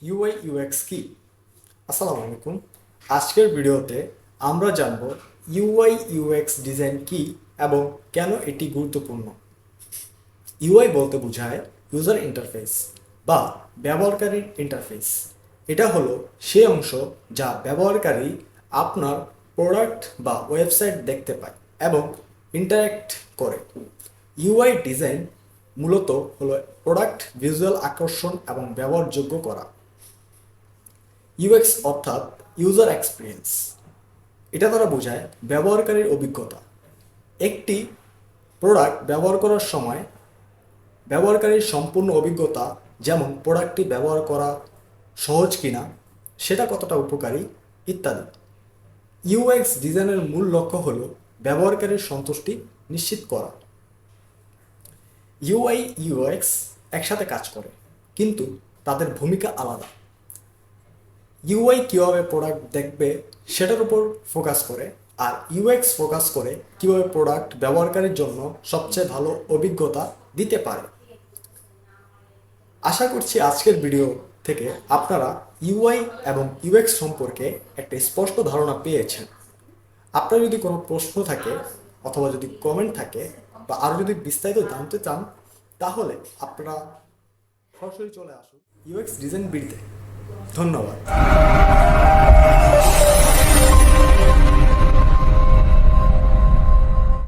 UI UX কি? আসসালামু আলাইকুম। আজকের ভিডিওতে আমরা জানব ইউআই ইউএক্স ডিজাইন কি এবং কেন এটি গুরুত্বপূর্ণ। ইউআই বলতে বোঝায় ইউজার ইন্টারফেস বা ব্যবহারকারীর ইন্টারফেস। এটা হলো সেই অংশ যা ব্যবহারকারী আপনার প্রোডাক্ট বা ওয়েবসাইট দেখতে পায় এবং ইন্টারঅ্যাক্ট করে। ইউআই ডিজাইন মূলত হলো প্রোডাক্ট ভিজুয়াল আকর্ষণ এবং ব্যবহারযোগ্য করা। ইউএক্স অর্থাৎ ইউজার এক্সপিরিয়েন্স, এটা দ্বারা বোঝায় ব্যবহারকারীর অভিজ্ঞতা। একটি প্রোডাক্ট ব্যবহার করার সময় ব্যবহারকারীর সম্পূর্ণ অভিজ্ঞতা, যেমন প্রোডাক্টটি ব্যবহার করা সহজ কিনা, সেটা কতটা উপকারী ইত্যাদি। ইউএক্স ডিজাইনের মূল লক্ষ্য হল ব্যবহারকারীর সন্তুষ্টি নিশ্চিত করা। ইউআই ইউএক্স একসাথে কাজ করে, কিন্তু তাদের ভূমিকা আলাদা। ইউআই কীভাবে প্রোডাক্ট দেখবে সেটার উপর ফোকাস করে, আর ইউএক্স ফোকাস করে কীভাবে প্রোডাক্ট ব্যবহারকারীর জন্য সবচেয়ে ভালো অভিজ্ঞতা দিতে পারে। আশা করছি আজকের ভিডিও থেকে আপনারা ইউআই এবং ইউএক্স সম্পর্কে একটা স্পষ্ট ধারণা পেয়েছেন। আপনার যদি কোনো প্রশ্ন থাকে অথবা যদি কমেন্ট থাকে বা আরও যদি বিস্তারিত জানতে চান, তাহলে আপনারা সরাসরি চলে আসুন ইউএক্স ডিজাইন বিড়িতে। ধন্যবাদ।